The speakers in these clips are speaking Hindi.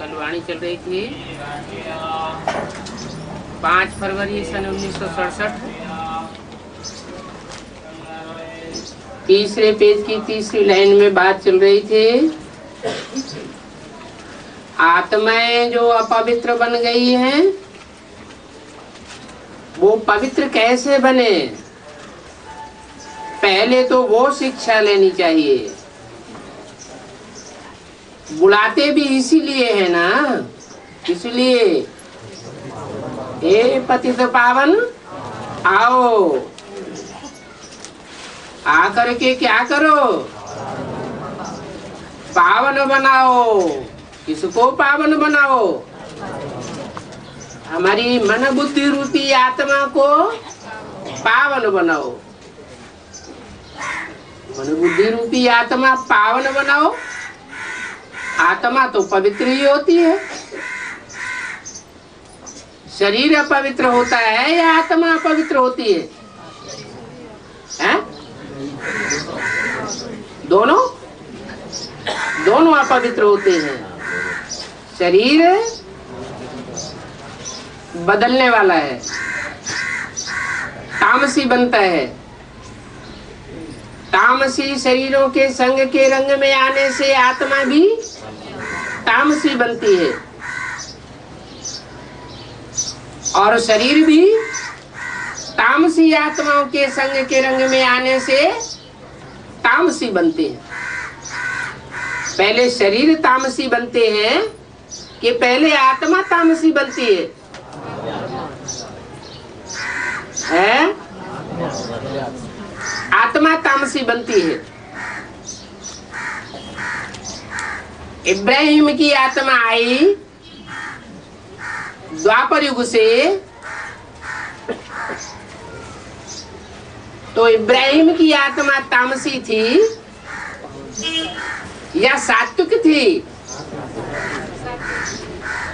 कल वाणी चल रही थी 5 फरवरी सन 1967। तीसरे पेज की तीसरी लाइन में बात चल रही थी, आत्माएं जो अपवित्र बन गई हैं वो पवित्र कैसे बने, पहले तो वो शिक्षा लेनी चाहिए। बुलाते भी इसीलिए है ना, इसलिए हे पतित पावन आओ, आकर के क्या करो, पावन बनाओ। किसको पावन बनाओ? हमारी मन बुद्धि रूपी आत्मा को पावन बनाओ। मन बुद्धि रूपी आत्मा पावन बनाओ। आत्मा तो पवित्र ही होती है। शरीर अपवित्र होता है या आत्मा अपवित्र होती है? हैं? दोनों अपवित्र होते हैं। शरीर बदलने वाला है, तामसी बनता है। तामसी शरीरों के संग के रंग में आने से आत्मा भी तामसी बनती है और शरीर भी तामसी आत्माओं के संग के रंग में आने से तामसी बनते हैं। पहले शरीर तामसी बनते हैं कि पहले आत्मा तामसी बनती है? आत्मा तामसी बनती है। इब्राहिम की आत्मा आई द्वापर युग से, तो इब्राहिम की आत्मा तामसी थी या सात्विक थी?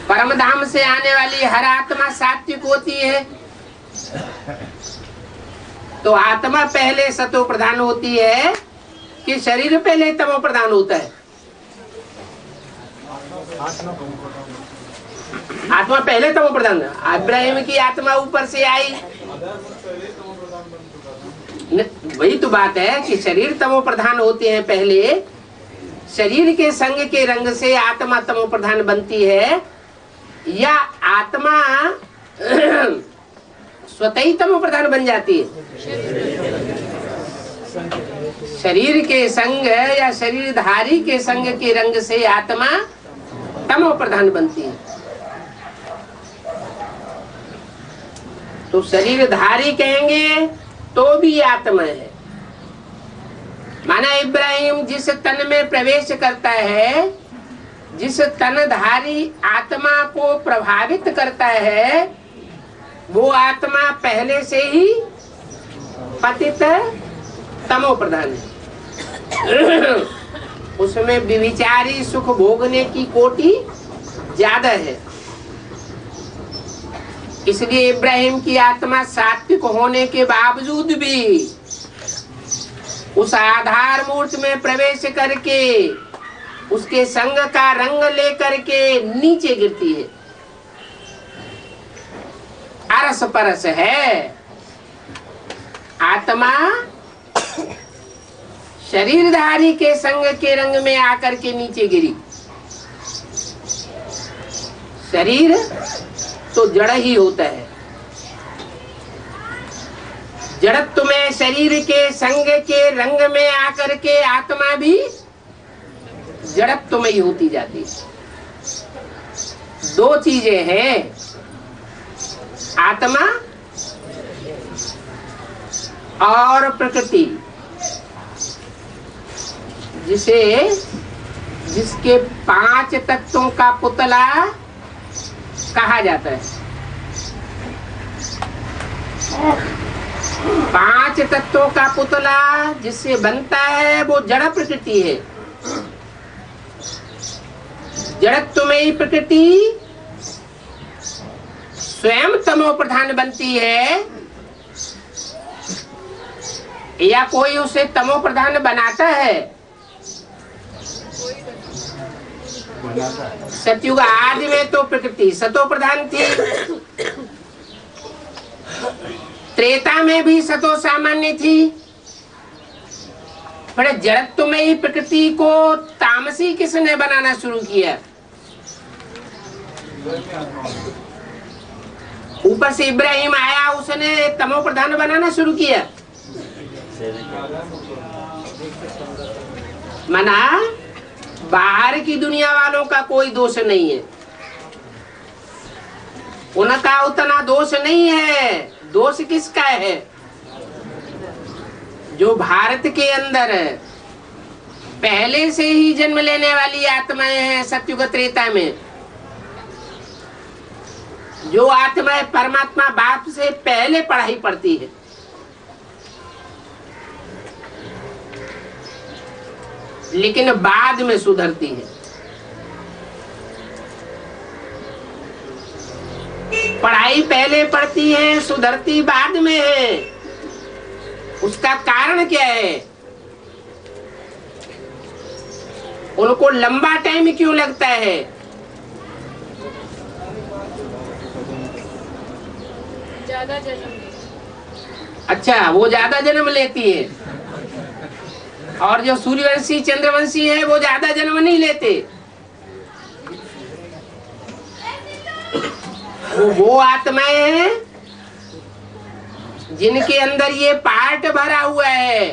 परमधाम से आने वाली हर आत्मा सात्विक होती है। तो आत्मा पहले सतो प्रधान होती है कि शरीर पहले तमो प्रधान होता है? आत्मा पहले तमो प्रधान। इब्राहिम की आत्मा ऊपर से आई, वही तो बात है कि शरीर तमो प्रधान होते हैं पहले। शरीर के संग के रंग से आत्मा तमो प्रधान बनती है या आत्मा स्वतः ही तमो प्रधान बन जाती है? शरीर के संग या शरीरधारी के संग के रंग से आत्मा तमो प्रधान बनती है। तो शरीरधारी कहेंगे तो भी आत्मा है। माना इब्राहिम जिस तन में प्रवेश करता है, जिस तनधारी आत्मा को प्रभावित करता है, वो आत्मा पहले से ही पतित तमो प्रधान है। उसमें विविचारी सुख भोगने की कोटि ज्यादा है। इसलिए इब्राहिम की आत्मा सात्विक होने के बावजूद भी उस आधार मूर्त में प्रवेश करके उसके संग का रंग लेकर के नीचे गिरती है। अरस परस है। आत्मा शरीरधारी के संग के रंग में आकर के नीचे गिरी। शरीर तो जड़ ही होता है। जड़त्व में शरीर के संग के रंग में आकर के आत्मा भी जड़त्व में ही होती जाती है। दो चीजें हैं, आत्मा और प्रकृति, जिसके 5 तत्वों का पुतला कहा जाता है। 5 तत्वों का पुतला जिससे बनता है वो जड़ प्रकृति है। जड़त्व में ही प्रकृति स्वयं तमो प्रधान बनती है या कोई उसे तमो प्रधान बनाता है? सतयुग आदि में तो प्रकृति सतो प्रधान थी, त्रेता में भी सतो सामान्य थी, पर जड़त्व में ही प्रकृति को तामसी किसने बनाना शुरू किया? ऊपर से इब्राहिम आया, उसने तमो प्रधान बनाना शुरू किया। मना बाहर की दुनिया वालों का कोई दोष नहीं है, उनका उतना दोष नहीं है। दोष किसका है? जो भारत के अंदर पहले से ही जन्म लेने वाली आत्माएं हैं सतयुग त्रेता में, जो आत्माएं परमात्मा बाप से पहले पढ़ाई पढ़ती है, लेकिन बाद में सुधरती है। पढ़ाई पहले पढ़ती है, सुधरती बाद में है। उसका कारण क्या है? उनको लंबा टाइम क्यों लगता है? ज्यादा जन्म। अच्छा, वो ज्यादा जन्म लेती है, और जो सूर्यवंशी चंद्रवंशी है वो ज्यादा जन्म नहीं लेते। वो आत्माएं हैं जिनके अंदर ये पार्ट भरा हुआ है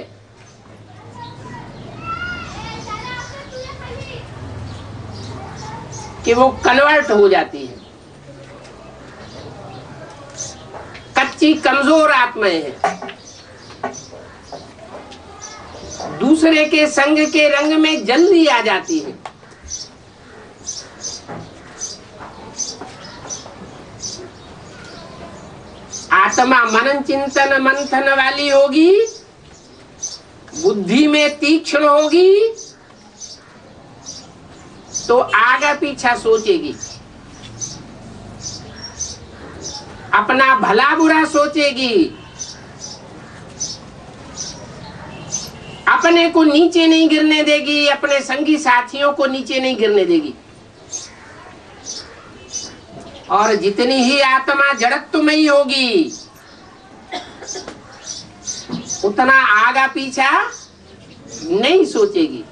कि वो कन्वर्ट हो जाती है। कच्ची कमजोर आत्माएं हैं, दूसरे के संग के रंग में जल्दी आ जाती है। आत्मा मनन चिंतन मंथन वाली होगी, बुद्धि में तीक्ष्ण होगी, तो आगा पीछा सोचेगी, अपना भला बुरा सोचेगी, अपने को नीचे नहीं गिरने देगी, अपने संगी साथियों को नीचे नहीं गिरने देगी। और जितनी ही आत्मा जड़त्व में ही होगी, उतना आगा पीछा नहीं सोचेगी।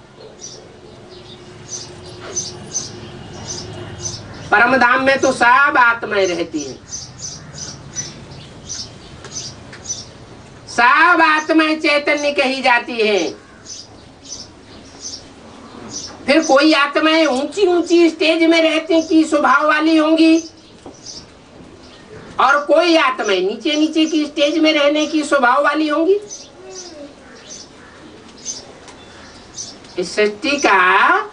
परम धाम में तो सब आत्माएं रहती हैं, सब आत्माएं चैतन्य कही जाती हैं। फिर कोई आत्माएं ऊंची ऊंची स्टेज में रहती की स्वभाव वाली होंगी, और कोई आत्माएं नीचे नीचे की स्टेज में रहने की स्वभाव वाली होंगी। इस सृष्टि का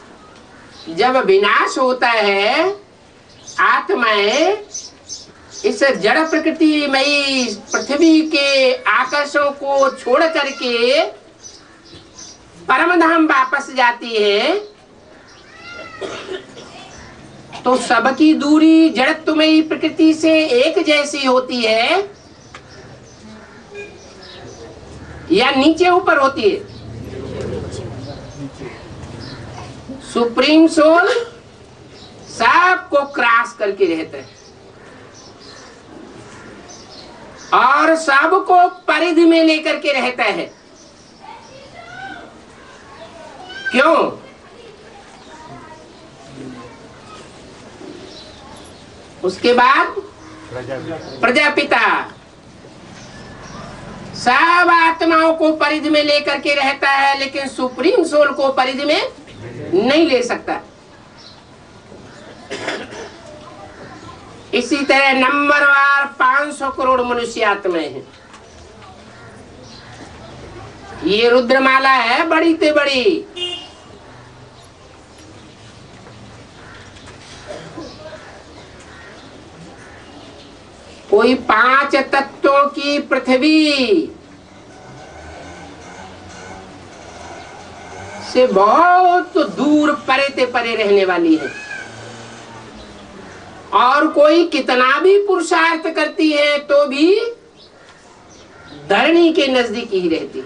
जब विनाश होता है, आत्माएं इस जड़ प्रकृतिमयी पृथ्वी के आकर्षण को छोड़ करके परम धाम वापस जाती है, तो सबकी दूरी जड़त्वमयी प्रकृति से एक जैसी होती है या नीचे ऊपर होती है? सुप्रीम सोल सबको क्रॉस करके रहता है और सबको परिधि में लेकर के रहता है। क्यों? उसके बाद प्रजापिता सब आत्माओं को परिधि में लेकर के रहता है, लेकिन सुप्रीम सोल को परिधि में नहीं ले सकता। इसी तरह नंबरवार 500 करोड़ मनुष्य आत्माएं हैं। ये रुद्रमाला है बड़ी से बड़ी, कोई 5 तत्वों की पृथ्वी से बहुत दूर परे ते परे रहने वाली है, और कोई कितना भी पुरुषार्थ करती है तो भी धरणी के नजदीक ही रहती।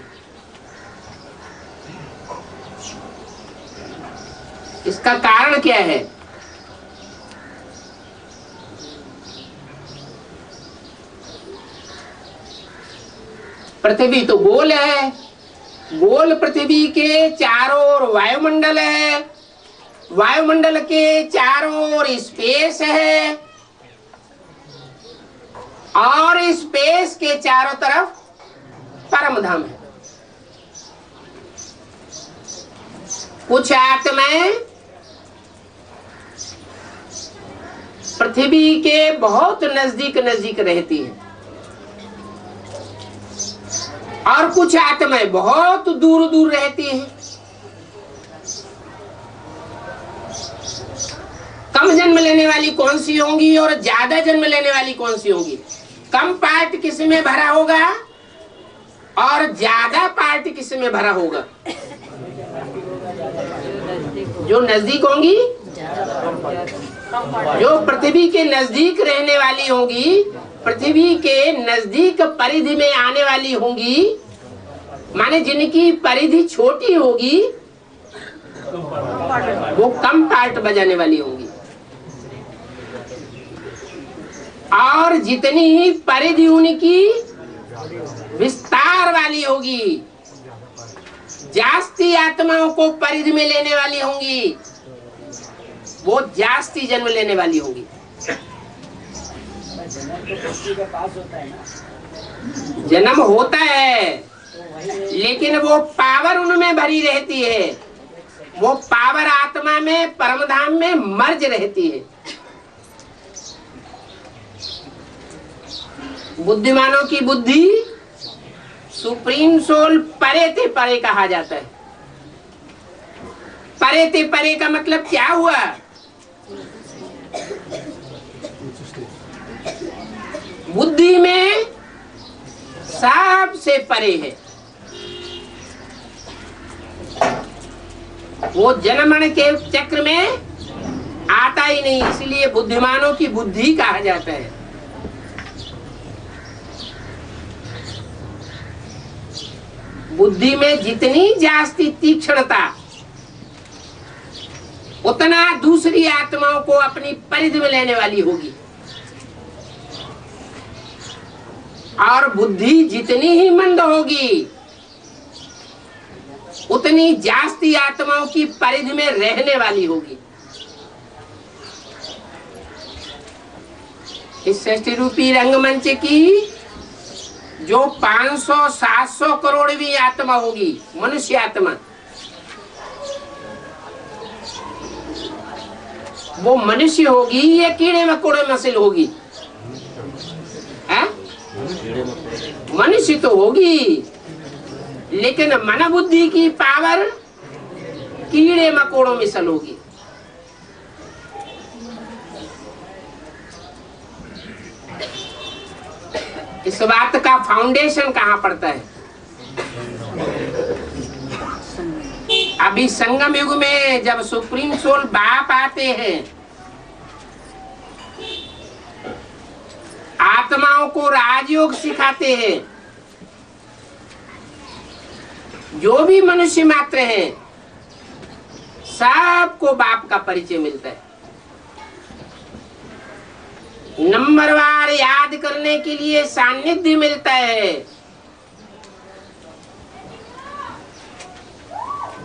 इसका कारण क्या है? पृथ्वी तो गोल है, गोल पृथ्वी के चारों ओर वायुमंडल है, वायुमंडल के चारों ओर स्पेस है, और स्पेस के चारों तरफ परम धाम है। कुछ आत्माएं पृथ्वी के बहुत नजदीक नजदीक रहती है, और कुछ आत्माएं बहुत दूर दूर रहती हैं। कम जन्म लेने वाली कौन सी होंगी और ज्यादा जन्म लेने वाली कौन सी होंगी? कम पार्ट किस में भरा होगा और ज्यादा पार्ट किस में भरा होगा? जो नजदीक होंगी, जो पृथ्वी के नजदीक रहने वाली होंगी, पृथ्वी के नजदीक परिधि में आने वाली होंगी, माने जिनकी परिधि छोटी होगी, वो कम पार्ट बजाने वाली होंगी। और जितनी ही परिधि उनकी विस्तार वाली होगी, जास्ती आत्माओं को परिधि में लेने वाली होंगी, वो जास्ती जन्म लेने वाली होंगी। जन्म होता है, लेकिन वो पावर उनमें भरी रहती है, वो पावर आत्मा में परमधाम में मर्ज रहती है। बुद्धिमानों की बुद्धि सुप्रीम सोल परे ते परे कहा जाता है। परे ते परे का मतलब क्या हुआ? बुद्धि में सबसे परे है, वो जन्मन के चक्र में आता ही नहीं, इसलिए बुद्धिमानों की बुद्धि कहा जाता है। बुद्धि में जितनी जास्ती तीक्ष्णता, उतना दूसरी आत्माओं को अपनी परिधि में लेने वाली होगी, और बुद्धि जितनी ही मंद होगी, उतनी जास्ती आत्माओं की परिधि में रहने वाली होगी। इस सृष्टि रूपी रंगमंच की जो 500-700 करोड़ भी आत्मा होगी, मनुष्य आत्मा, वो मनुष्य होगी या कीड़े मकोड़े मसल होगी? मनुष्य तो होगी, लेकिन मन बुद्धि की पावर कीड़े मकोड़ों मिसल होगी। इस बात का फाउंडेशन कहाँ पड़ता है? अभी संगम युग में जब सुप्रीम सोल बाप आते हैं, आत्माओं को राजयोग सिखाते हैं, जो भी मनुष्य मात्र हैं, सबको बाप का परिचय मिलता है। नंबरवार याद करने के लिए सानिध्य मिलता है,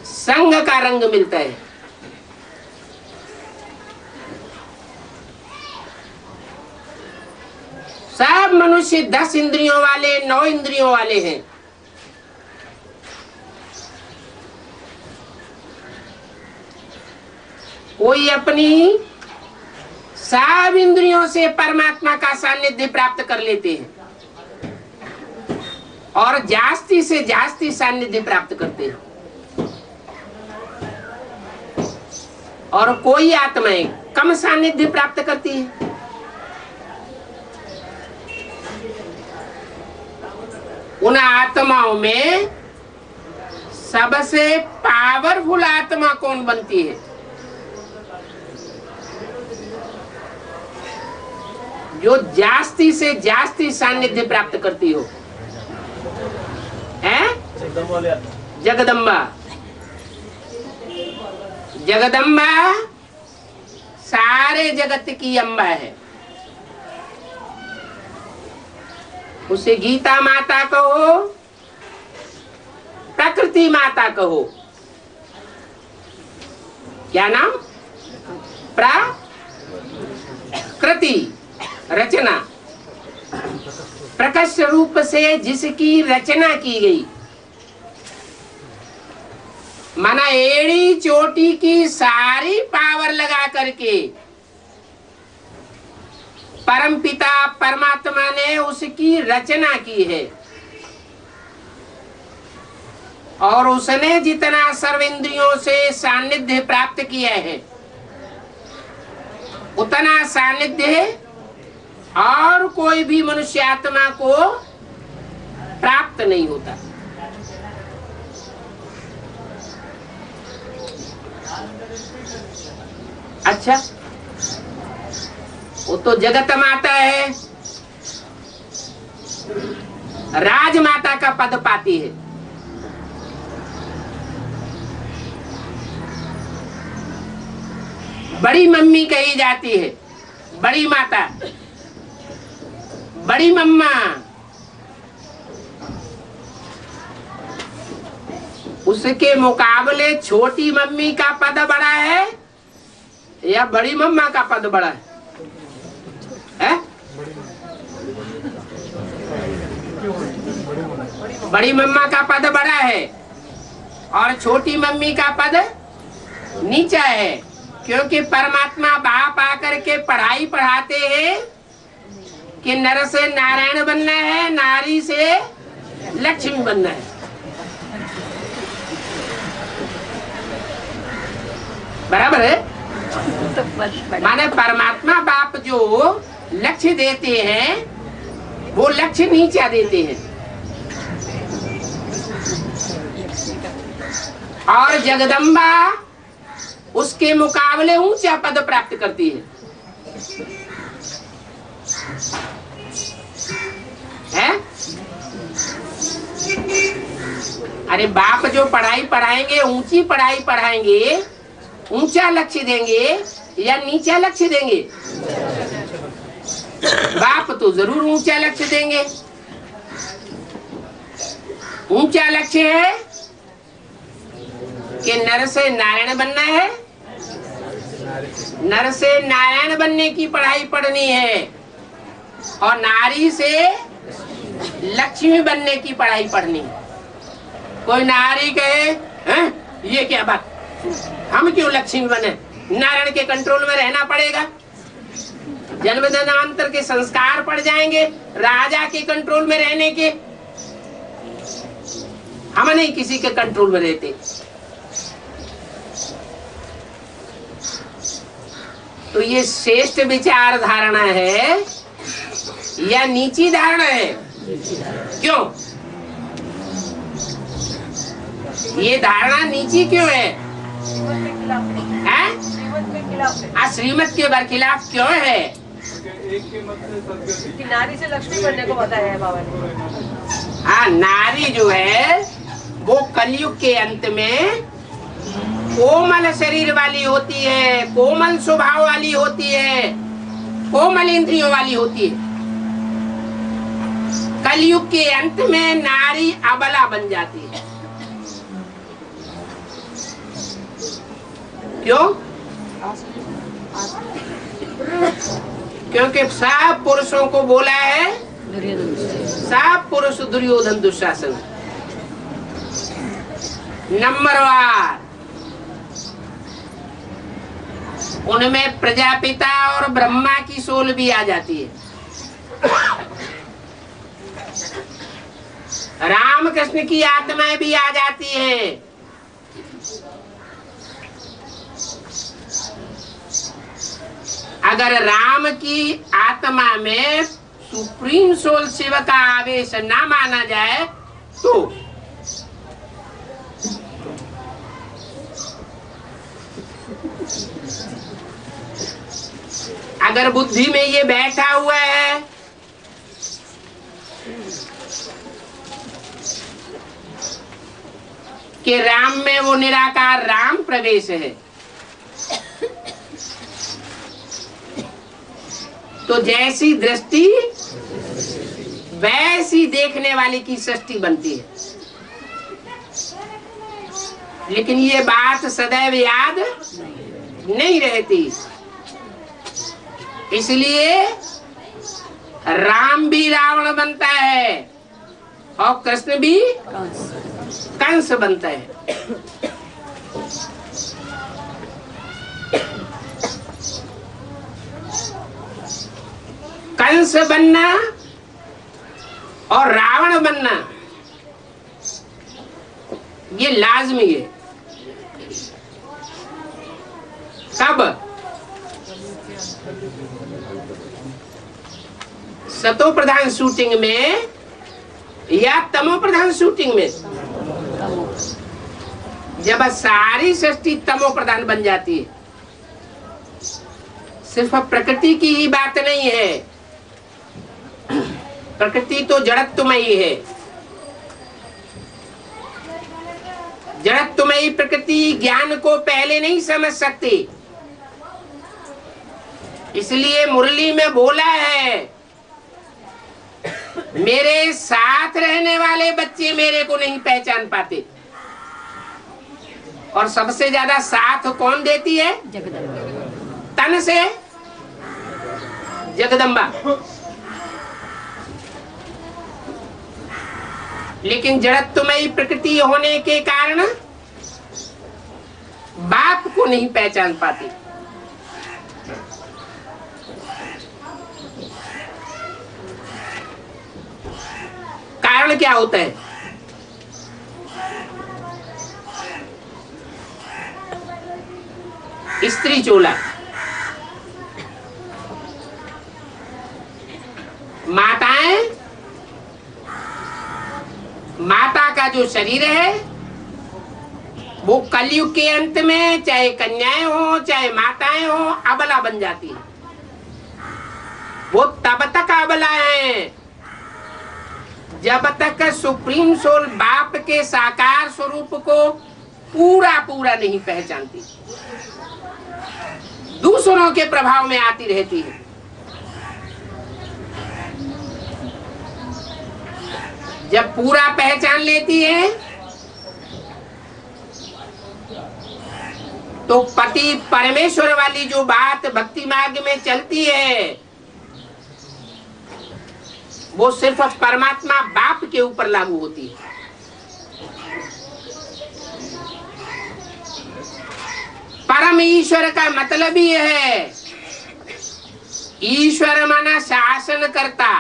संग का रंग मिलता है। सब मनुष्य 10 इंद्रियों वाले, 9 इंद्रियों वाले हैं। कोई अपनी सब इंद्रियों से परमात्मा का सानिध्य प्राप्त कर लेते हैं, और जास्ती से जास्ती सानिध्य प्राप्त करते हैं, और कोई आत्माएं कम सानिध्य प्राप्त करती है। उन आत्माओं में सबसे पावरफुल आत्मा कौन बनती है? जो जास्ती से जास्ती सानिध्य प्राप्त करती हो, है जगदम्बा। जगदम्बा सारे जगत की अम्बा है। उसे गीता माता कहो, प्रकृति माता कहो। क्या नाम? प्रकृति, रचना, प्रकट रूप से जिसकी रचना की गई, माना एड़ी चोटी की सारी पावर लगा करके परमपिता परमात्मा ने उसकी रचना की है। और उसने जितना सर्वेंद्रियों से सानिध्य प्राप्त किया है, उतना सानिध्य और कोई भी मनुष्य आत्मा को प्राप्त नहीं होता। अच्छा, वो तो जगत माता है, राजमाता का पद पाती है। बड़ी मम्मी कही जाती है, बड़ी माता, बड़ी मम्मा। उसके मुकाबले छोटी मम्मी का पद बड़ा है या बड़ी मम्मा का पद बड़ा है? बड़ी मम्मा का पद बड़ा है और छोटी मम्मी का पद नीचा है, क्योंकि परमात्मा बाप आकर के पढ़ाई पढ़ाते हैं कि नर से नारायण बनना है, नारी से लक्ष्मी बनना है। बराबर है? माने परमात्मा बाप जो लक्ष्य देते हैं वो लक्ष्य नीचा देते हैं, और जगदम्बा उसके मुकाबले ऊंचा पद प्राप्त करती है। अरे बाप जो पढ़ाई पढ़ाएंगे, ऊंची पढ़ाई पढ़ाएंगे, ऊंचा लक्ष्य देंगे या नीचा लक्ष्य देंगे? बाप तो जरूर ऊंचा लक्ष्य देंगे। ऊंचा लक्ष्य है कि नर से नारायण बनना है, नर से नारायण बनने की पढ़ाई पढ़नी है, और नारी से लक्ष्मी बनने की पढ़ाई पढ़नी है। कोई नारी कहे ये क्या बात, हम क्यों लक्ष्मी बने? नारायण के कंट्रोल में रहना पड़ेगा, जन्म जन्मांतर के संस्कार पड़ जाएंगे राजा के कंट्रोल में रहने के। हम नहीं किसी के कंट्रोल में रहते। तो ये श्रेष्ठ विचार धारणा है या नीची धारणा है? क्यों ये धारणा नीची क्यों है? श्रीमत के बरखिलाफ क्यों है? कि नारी से लक्ष्मी बनने को बताया है बाबा ने। हाँ, नारी जो है वो कलयुग के अंत में कोमल शरीर वाली होती है, कोमल स्वभाव वाली होती है, कोमल इंद्रियों वाली होती है। कलयुग के अंत में नारी अबला बन जाती है। क्यों? क्योंकि सब पुरुषों को बोला है, सब पुरुष दुर्योधन दुशासन नंबरवार। उनमें प्रजापिता और ब्रह्मा की सोल भी आ जाती है। रामकृष्ण की आत्माएं भी आ जाती हैं। अगर राम की आत्मा में सुप्रीम सोल शिव का आवेश ना माना जाए तो अगर बुद्धि में ये बैठा हुआ है कि राम में वो निराकार राम प्रवेश है, तो जैसी दृष्टि वैसी देखने वाले की सृष्टि बनती है। लेकिन ये बात सदैव याद नहीं रहती। इसलिए राम भी रावण बनता है और कृष्ण भी कंस बनता है। कंस बनना और रावण बनना ये लाजमी है। कब? सतो प्रधान शूटिंग में या तमो प्रधान शूटिंग में? जब सारी सृष्टि तमो प्रधान बन जाती है। सिर्फ प्रकृति की ही बात नहीं है, प्रकृति तो जड़त्वमयी है। जड़त्वमयी प्रकृति ज्ञान को पहले नहीं समझ सकती। इसलिए मुरली में बोला है, मेरे साथ रहने वाले बच्चे मेरे को नहीं पहचान पाते। और सबसे ज्यादा साथ कौन देती है? जगदम्बा। तन से जगदम्बा। लेकिन जड़त्वमयी प्रकृति होने के कारण बाप को नहीं पहचान पाती। कारण क्या होता है? स्त्री चोला। माताएं, माता का जो शरीर है वो कलयुग के अंत में चाहे कन्याएं हो चाहे माताएं हो अबला बन जाती है। वो तब तक अबला है जब तक सुप्रीम सोल बाप के साकार स्वरूप को पूरा पूरा नहीं पहचानती, दूसरों के प्रभाव में आती रहती है। जब पूरा पहचान लेती है तो पति परमेश्वर वाली जो बात भक्ति मार्ग में चलती है वो सिर्फ परमात्मा बाप के ऊपर लागू होती है। परम ईश्वर का मतलब ही है, ईश्वर माना शासन करता।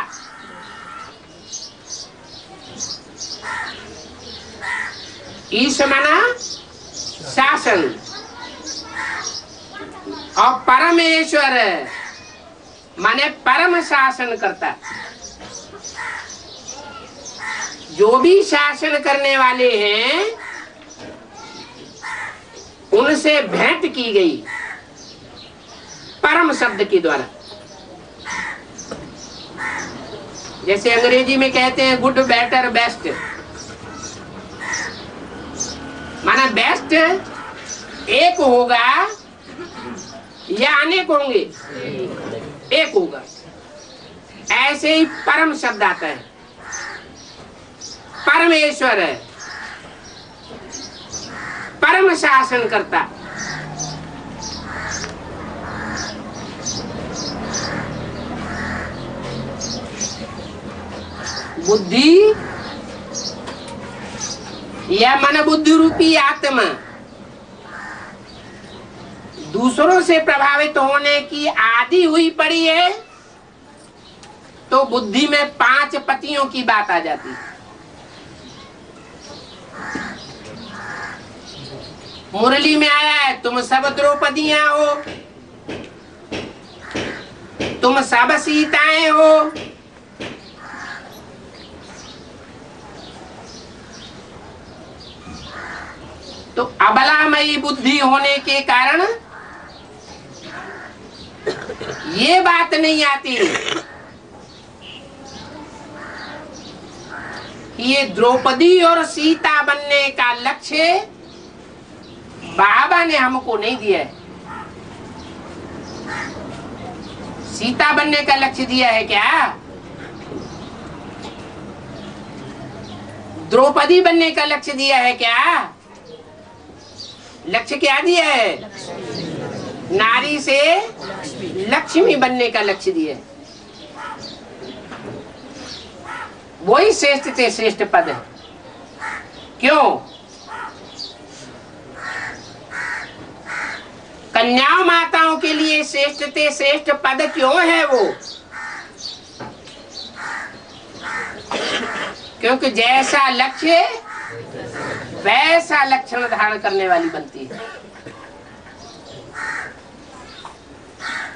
ईश माना शासन और परमेश्वर माने परम शासन करता। जो भी शासन करने वाले हैं उनसे भेंट की गई परम शब्द के द्वारा। जैसे अंग्रेजी में कहते हैं गुड बेटर बेस्ट, माना बेस्ट एक होगा या अनेक होंगे? एक होगा। ऐसे ही परम शब्द आता है। परमेश्वर है परम शासन करता। बुद्धि या मन बुद्धि रूपी आत्मा दूसरों से प्रभावित होने की आदि हुई पड़ी है तो बुद्धि में 5 पतियों की बात आ जाती है। मुरली में आया है, तुम सब द्रौपदियां हो, तुम सब सीताएं हो। तो अबलामयी बुद्धि होने के कारण ये बात नहीं आती कि ये द्रौपदी और सीता बनने का लक्ष्य बाबा ने हमको नहीं दिया है। सीता बनने का लक्ष्य दिया है क्या? द्रौपदी बनने का लक्ष्य दिया है क्या? लक्ष्य क्या दिया है? नारी से लक्ष्मी बनने का लक्ष्य दिया है। वही श्रेष्ठ से श्रेष्ठ पद है। क्यों? कन्याओं माताओं के लिए श्रेष्ठ से श्रेष्ठ पद क्यों है वो? क्योंकि जैसा लक्ष्य वैसा लक्षण धारण करने वाली बनती है।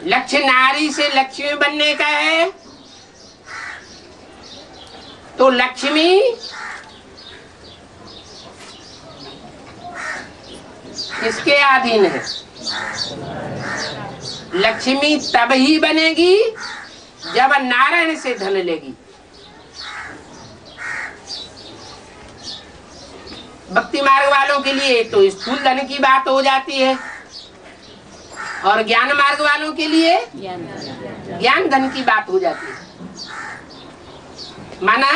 लक्ष्य नारी से लक्ष्मी बनने का है तो लक्ष्मी किसके अधीन है? लक्ष्मी तब ही बनेगी जब नारायण से धन लेगी। भक्ति मार्ग वालों के लिए तो स्थूल धन की बात हो जाती है और ज्ञान मार्ग वालों के लिए ज्ञान धन की बात हो जाती है। माना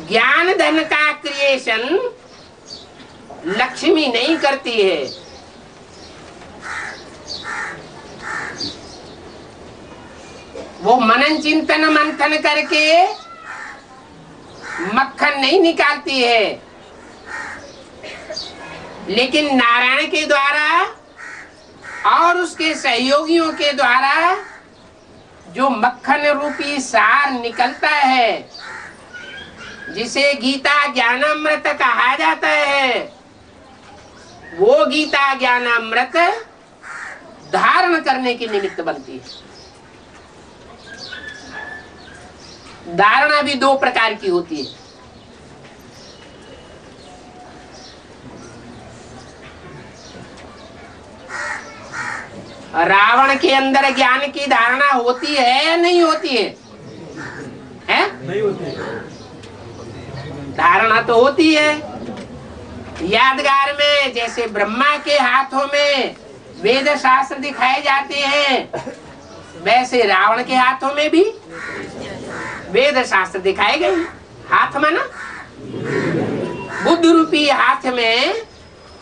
ज्ञान धन का क्रिएशन लक्ष्मी नहीं करती है, वो मनन चिंतन मंथन करके मक्खन नहीं निकालती है, लेकिन नारायण के द्वारा और उसके सहयोगियों के द्वारा जो मक्खन रूपी सार निकलता है, जिसे गीता ज्ञानामृत कहा जाता है, वो गीता ज्ञानामृत धारण करने की निमित्त बनती है। धारणा भी दो प्रकार की होती है। रावण के अंदर ज्ञान की धारणा होती है या नहीं होती है? नहीं होती है। धारणा तो होती है। यादगार में जैसे ब्रह्मा के हाथों में वेद शास्त्र दिखाए जाते हैं, वैसे रावण के हाथों में भी वेद शास्त्र दिखाए गए। हाथ में ना, बुद्ध रूपी हाथ में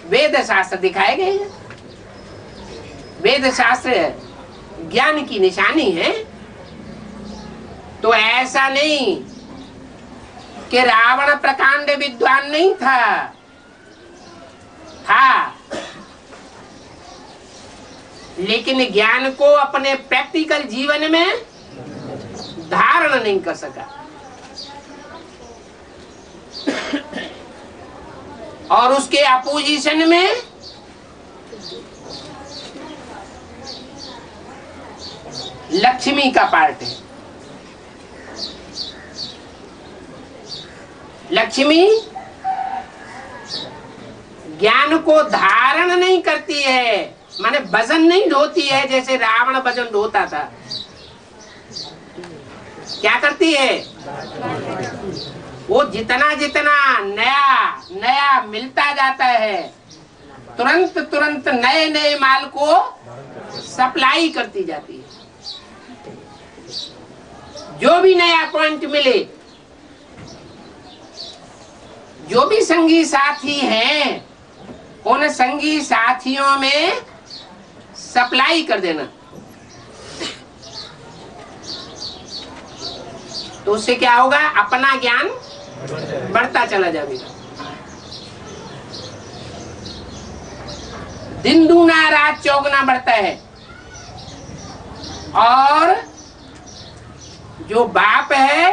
वेद शास्त्र दिखाए गए हैं। वेद शास्त्र ज्ञान की निशानी है। तो ऐसा नहीं कि रावण प्रकांड विद्वान नहीं था, लेकिन ज्ञान को अपने प्रैक्टिकल जीवन में धारण नहीं कर सका। और उसके अपोजिशन में लक्ष्मी का पार्ट है। लक्ष्मी ज्ञान को धारण नहीं करती है, माने वजन नहीं ढोती है जैसे रावण वजन ढोता था। क्या करती है? वो जितना जितना नया नया मिलता जाता है, तुरंत तुरंत नए नए माल को सप्लाई करती जाती है। जो भी नया पॉइंट मिले, जो भी संगी साथी हैं, उन संगी साथियों में सप्लाई कर देना। तो उससे क्या होगा? अपना ज्ञान बढ़ता चला जाएगा। दिन दूना रात चौगुना बढ़ता है। और जो बाप है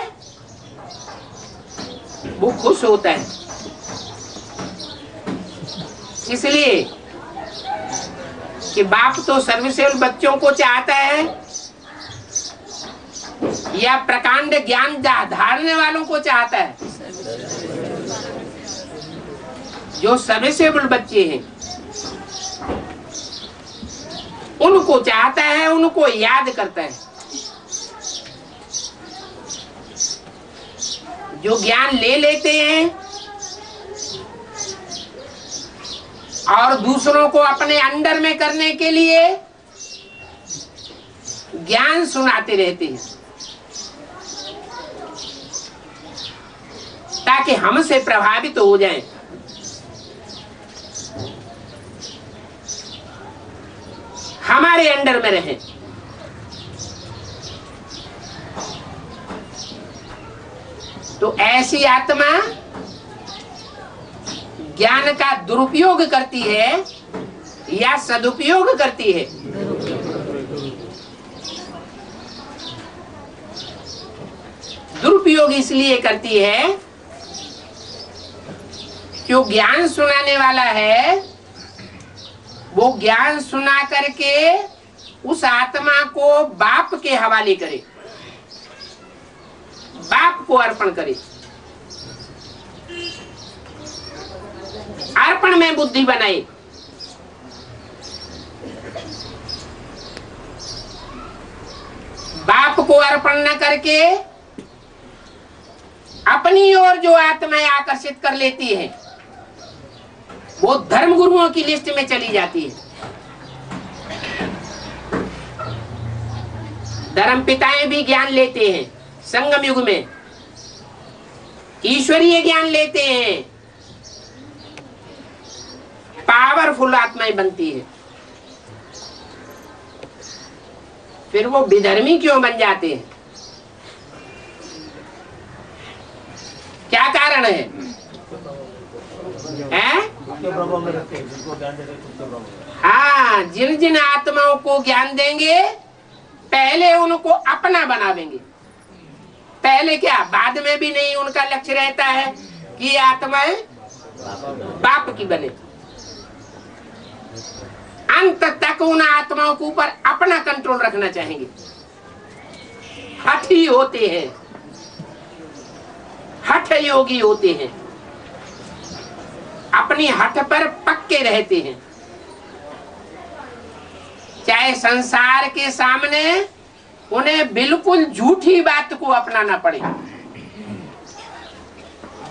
वो खुश होता है। इसलिए कि बाप तो सर्वसेवल बच्चों को चाहता है या प्रकांड ज्ञान धारने वालों को चाहता है? जो सर्वसेवल बच्चे हैं उनको चाहता है, उनको याद करता है। जो ज्ञान ले लेते हैं और दूसरों को अपने अंडर में करने के लिए ज्ञान सुनाते रहते हैं ताकि हमसे प्रभावित हो जाएं। हमारे अंडर में रहें। तो ऐसी आत्मा ज्ञान का दुरुपयोग करती है या सदुपयोग करती है? दुरुपयोग इसलिए करती है जो ज्ञान सुनाने वाला है वो ज्ञान सुना करके उस आत्मा को बाप के हवाले करे, बाप को अर्पण करे। अर्पण में बुद्धि बनाए। बाप को अर्पण न करके अपनी ओर जो आत्माएं आकर्षित कर लेती है वो धर्म गुरुओं की लिस्ट में चली जाती है। धर्म पिताएं भी ज्ञान लेते हैं, संगम युग में ईश्वरीय ज्ञान लेते हैं, पावरफुल आत्माएं बनती है। फिर वो विधर्मी क्यों बन जाते हैं? क्या कारण है? हाँ, जिन जिन आत्माओं को ज्ञान देंगे पहले उनको अपना बनावेंगे। पहले क्या, बाद में भी नहीं। उनका लक्ष्य रहता है कि आत्माएं बाप की बने। अंत तक उन आत्माओं के ऊपर अपना कंट्रोल रखना चाहेंगे। हठी होते हैं, हठ योगी होते हैं, अपनी हठ पर पक्के रहते हैं। चाहे संसार के सामने उन्हें बिल्कुल झूठी बात को अपनाना पड़े।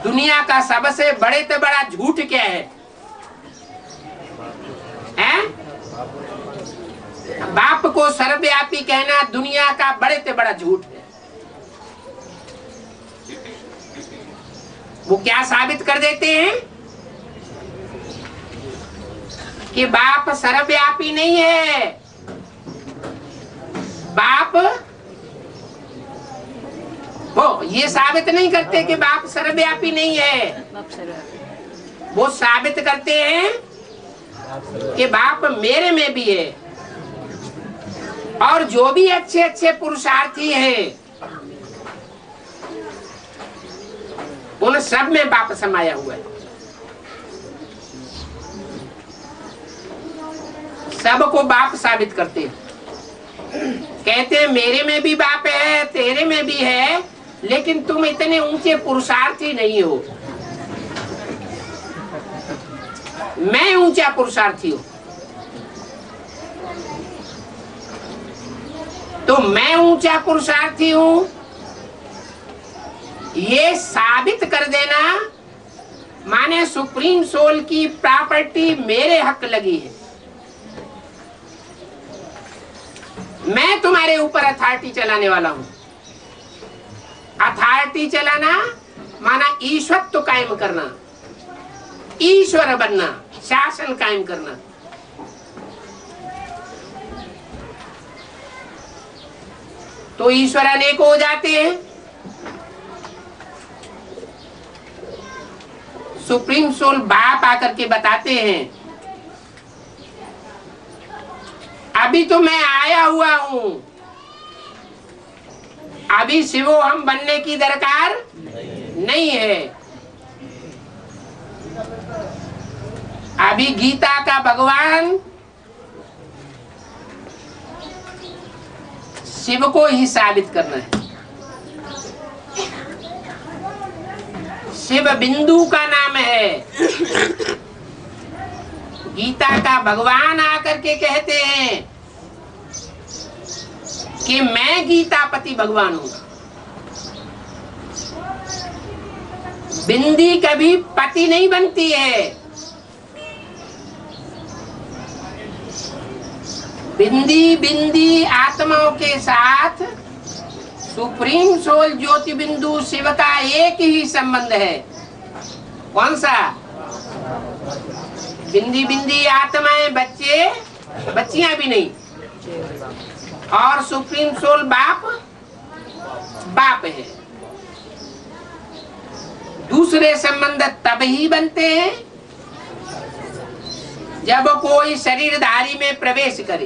दुनिया का सबसे बड़े से बड़ा झूठ क्या है? हैं? बाप को सर्वव्यापी कहना दुनिया का बड़े से बड़ा झूठ है। वो क्या साबित कर देते हैं कि बाप सर्वव्यापी नहीं है। बाप वो ये साबित नहीं करते कि बाप सर्वव्यापी नहीं है। वो साबित करते हैं कि बाप मेरे में भी है और जो भी अच्छे अच्छे पुरुषार्थी हैं उन सब में बाप समाया हुआ है। सबको बाप साबित करते हैं। कहते हैं मेरे में भी बाप है, तेरे में भी है, लेकिन तुम इतने ऊंचे पुरुषार्थी नहीं हो। मैं ऊंचा पुरुषार्थी हूं। तो मैं ऊंचा पुरुषार्थी हूं ये साबित कर देना माने सुप्रीम सोल की प्रॉपर्टी मेरे हक लगी है। मैं तुम्हारे ऊपर अथॉरिटी चलाने वाला हूं। अथॉरिटी चलाना माना ईश्वरत्व कायम करना, ईश्वर बनना, शासन कायम करना। तो ईश्वर अनेक हो जाते हैं। सुप्रीम सोल बाप आकर के बताते हैं अभी तो मैं आया हुआ हूं, अभी शिवो हम बनने की दरकार नहीं है। अभी गीता का भगवान शिव को ही साबित करना है। शिव बिंदु का नाम है। गीता का भगवान आकर के कहते हैं कि मैं गीतापति भगवान हूं। बिंदी कभी पति नहीं बनती है। बिंदी बिंदी आत्माओं के साथ सुप्रीम सोल ज्योति बिंदु शिव का एक ही संबंध है। कौन सा? बिंदी बिंदी आत्माएं बच्चे बच्चियां भी नहीं। और सुप्रीम सोल बाप बाप है। दूसरे संबंध तब ही बनते हैं जब कोई शरीरधारी में प्रवेश करे।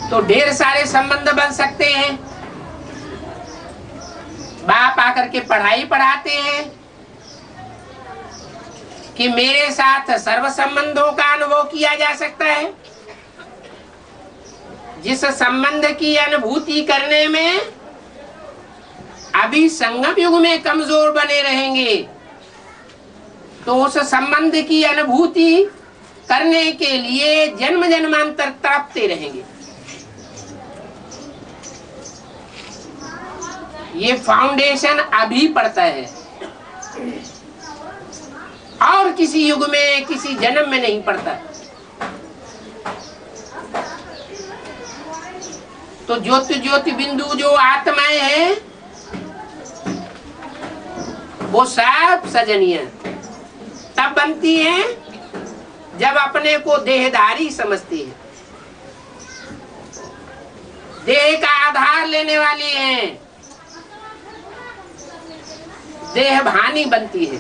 तो ढेर सारे संबंध बन सकते हैं। बाप आकर के पढ़ाई पढ़ाते हैं कि मेरे साथ सर्व संबंधों का अनुभव किया जा सकता है। जिस संबंध की अनुभूति करने में अभी संगम युग में कमजोर बने रहेंगे, तो उस संबंध की अनुभूति करने के लिए जन्म जन्मांतर तड़पते रहेंगे। ये फाउंडेशन अभी पड़ता है और किसी युग में किसी जन्म में नहीं पड़ता। तो ज्योति ज्योति बिंदु जो आत्माएं हैं वो सब सजनीय तब बनती हैं जब अपने को देहधारी समझती है, देह का आधार लेने वाली हैं, देह भानी बनती है।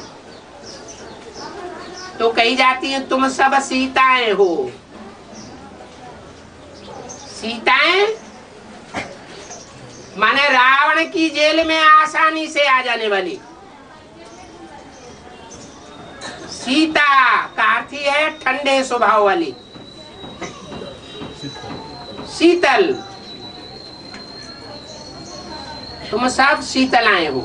तो कही जाती है तुम सब सीताएं हो। सीताएं माने रावण की जेल में आसानी से आ जाने वाली। सीता का अर्थ है ठंडे स्वभाव वाली, शीतल। तुम सब शीतलाएं हो।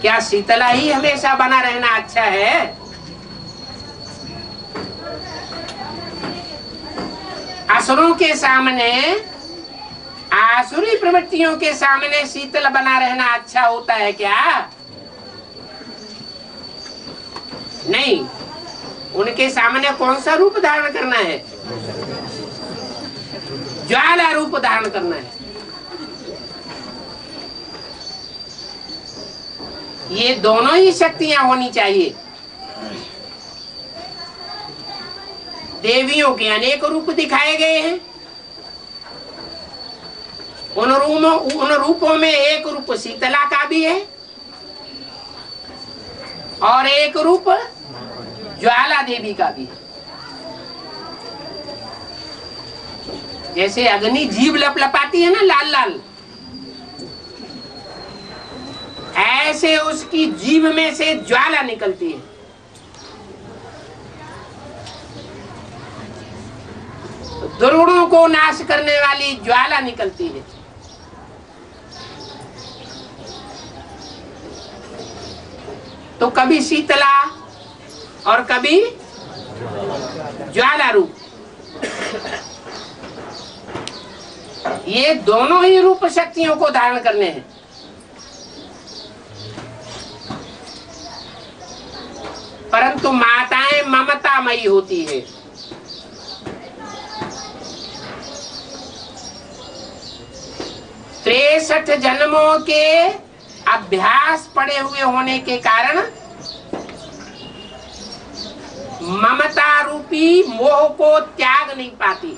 क्या शीतला ही हमेशा बना रहना अच्छा है? असुरों के सामने, आसुरी प्रवृत्तियों के सामने शीतल बना रहना अच्छा होता है क्या? नहीं। उनके सामने कौन सा रूप धारण करना है? ज्वाला रूप धारण करना है। ये दोनों ही शक्तियां होनी चाहिए। देवियों के अनेक रूप दिखाए गए हैं। उन रूपों में एक रूप शीतला का भी है और एक रूप ज्वाला देवी का भी है। जैसे अग्नि जीभ लपलपाती है ना लाल लाल, ऐसे उसकी जीभ में से ज्वाला निकलती है। दुर्गुणों को नाश करने वाली ज्वाला निकलती है। तो कभी शीतला और कभी ज्वाला रूप, ये दोनों ही रूप शक्तियों को धारण करने हैं। परंतु माताएं ममतामयी होती है। तिरसठ जन्मों के अभ्यास पड़े हुए होने के कारण ममता रूपी मोह को त्याग नहीं पाती।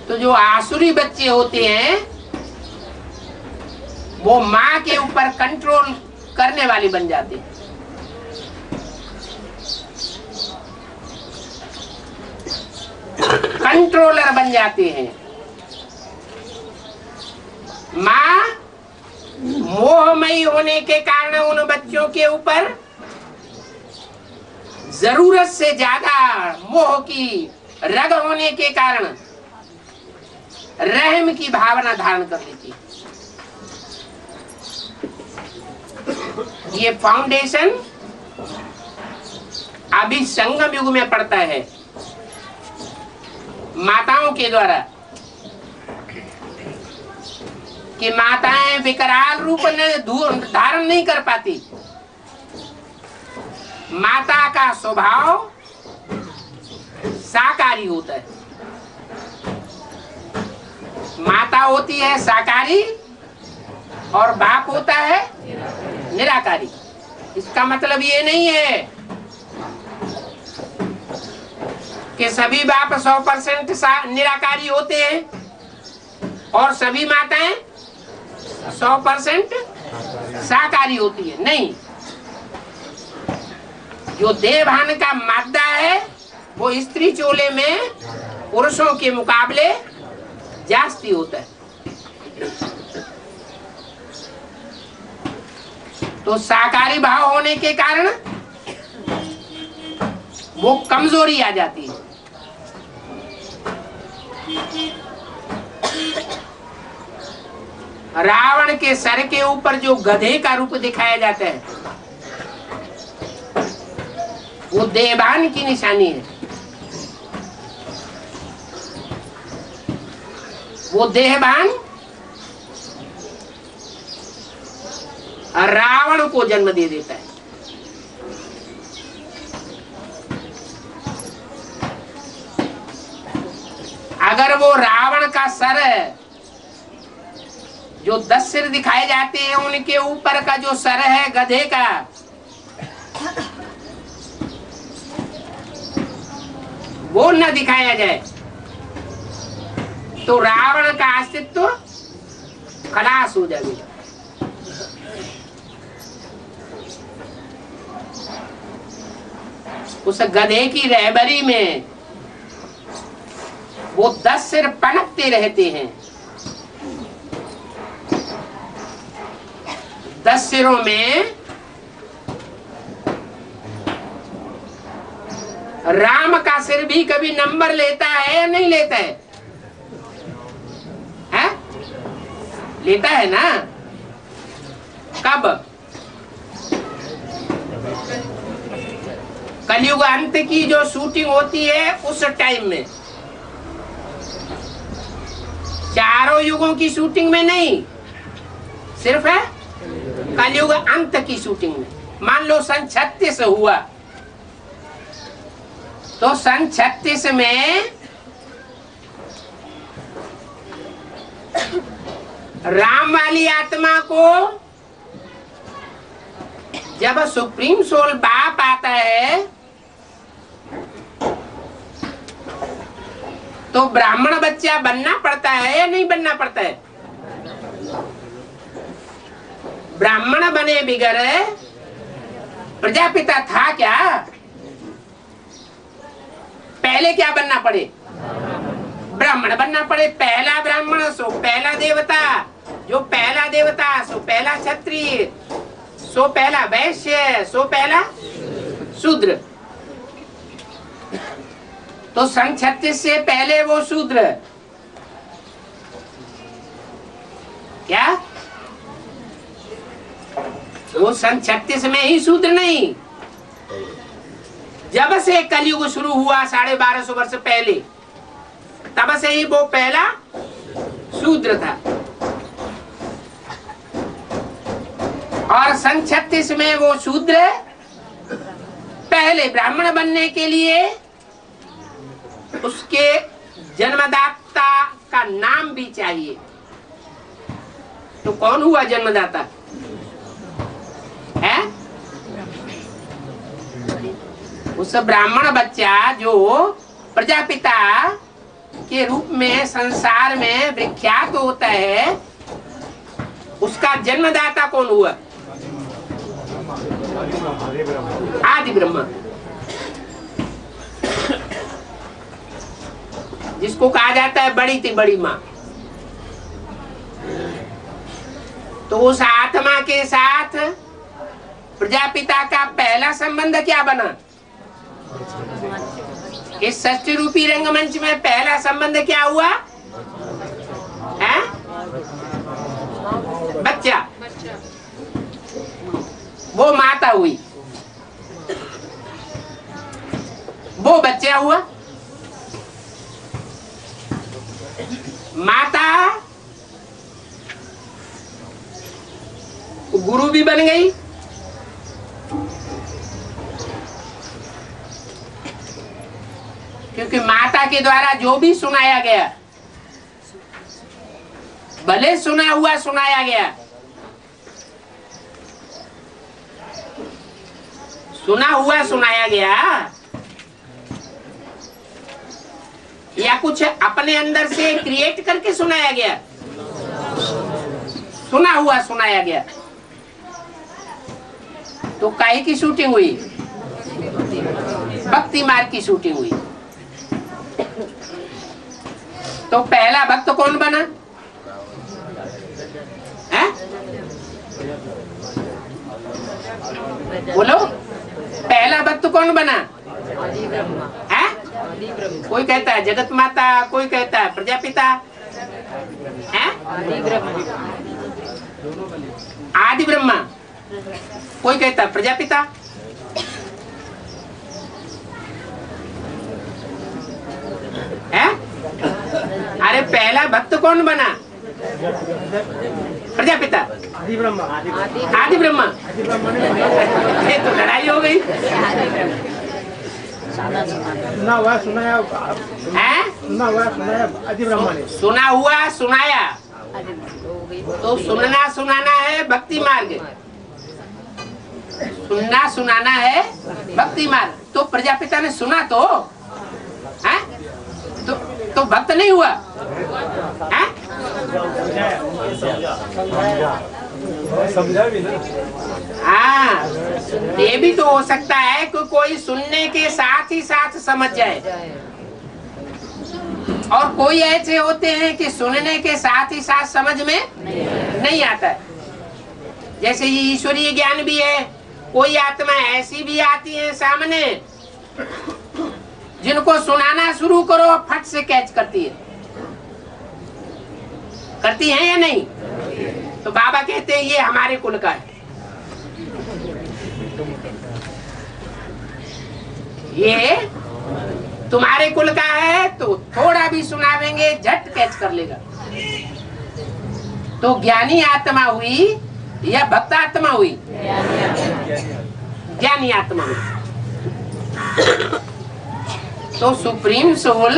तो जो आसुरी बच्चे होते हैं वो माँ के ऊपर कंट्रोल करने वाली बन जाते हैं। कंट्रोलर बन जाते हैं। माँ मोहमयी होने के कारण उन बच्चों के ऊपर जरूरत से ज्यादा मोह की रग होने के कारण रहम की भावना धारण कर लेती है। ये फाउंडेशन अभी संगम युग में पड़ता है माताओं के द्वारा, कि माताएं विकराल रूप धारण नहीं कर पाती। माता का स्वभाव साकारी होता है। माता होती है साकारी और बाप होता है निराकारी। इसका मतलब ये नहीं है कि सभी बाप 100% निराकारी होते हैं और सभी माताएं 100% साकारी होती है। नहीं, जो देवभान का मादा है वो स्त्री चोले में पुरुषों के मुकाबले जास्ती होता है। तो साकारी भाव होने के कारण वो कमजोरी आ जाती है। रावण के सर के ऊपर जो गधे का रूप दिखाया जाता है वो देवभान की निशानी है। वो देहभान रावण को जन्म दे देता है। अगर वो रावण का सर जो 10 सिर दिखाए जाते हैं उनके ऊपर का जो सर है गधे का, वो न दिखाया जाए तो रावण का अस्तित्व खलास हो जाएगा। उस गधे की रहबरी में वो 10 सिर पनपते रहते हैं। 10 सिरों में राम का सिर भी कभी नंबर लेता है या नहीं लेता है? हैं? लेता है ना? कब? कलयुग अंत की जो शूटिंग होती है उस टाइम में, चारों युगों की शूटिंग में नहीं, सिर्फ है कलयुग अंत की शूटिंग में। मान लो सन 36 हुआ तो सन 36 में राम वाली आत्मा को जब सुप्रीम सोल बाप आता है तो ब्राह्मण बच्चा बनना पड़ता है या नहीं बनना पड़ता है? ब्राह्मण बने बिगर प्रजापिता था क्या? पहले क्या बनना पड़े? ब्राह्मण बनना पड़े। पहला ब्राह्मण सो पहला देवता, जो पहला देवता सो पहला क्षत्रिय, सो पहला वैश्य, सो पहला शूद्र। तो सन 36 से पहले वो शूद्र क्या? वो सन 36 में ही शूद्र नहीं, जब से कलयुग शुरू हुआ 1250 वर्ष पहले, तब से ही वो पहला शूद्र था। और सन 36 में वो शूद्र पहले ब्राह्मण बनने के लिए उसके जन्मदाता का नाम भी चाहिए। तो कौन हुआ जन्मदाता? है उस ब्राह्मण बच्चा जो प्रजापिता के रूप में संसार में विख्यात होता है, उसका जन्मदाता कौन हुआ? आदि ब्रह्मा, जिसको कहा जाता है बड़ी थी बड़ी माँ। तो उस आत्मा के साथ प्रजापिता का पहला संबंध क्या बना? इस सृष्टि रूपी रंगमंच में पहला संबंध क्या हुआ? है? बच्चा। वो माता हुई, वो बच्चा हुआ। माता गुरु भी बन गई, क्योंकि माता के द्वारा जो भी सुनाया गया, भले सुना हुआ सुनाया गया, सुना हुआ सुनाया गया या कुछ अपने अंदर से क्रिएट करके सुनाया गया? सुना हुआ सुनाया गया। तो काहे की शूटिंग हुई? भक्ति मार्ग की शूटिंग हुई। तो पहला भक्त कौन बना है? बोलो, पहला भक्त कौन बना है? कोई कहता है जगत माता, कोई कहता है प्रजापिता है, आदि ब्रह्मा, कोई कहता है प्रजापिता। है? अरे पहला भक्त कौन बना? प्रजापिता, आदि ब्रह्मा। ये तो लड़ाई हो गई। सुना हुआ सुनाया है? आदि ब्रह्मा ने सुना हुआ सुनाया, तो सुनना सुनाना है भक्ति मार्ग, सुनना सुनाना है भक्ति मार्ग। तो प्रजापिता ने सुना तो है, तो भक्त नहीं हुआ है? समझा भी ना। हाँ, ये भी तो हो सकता है कि कोई सुनने के साथ ही साथ समझ जाए, और कोई ऐसे होते हैं कि सुनने के साथ ही साथ समझ में नहीं आता है। जैसे ये ईश्वरीय ज्ञान भी है, कोई आत्मा ऐसी भी आती है सामने जिनको सुनाना शुरू करो फट से कैच करती है, करती है या नहीं? तो बाबा कहते हैं ये हमारे कुल का है, ये तुम्हारे कुल का है, तो थोड़ा भी सुनावेंगे झट कैच कर लेगा। तो ज्ञानी आत्मा हुई या भक्त आत्मा हुई? ज्ञानी आत्मा हुई। तो सुप्रीम सोल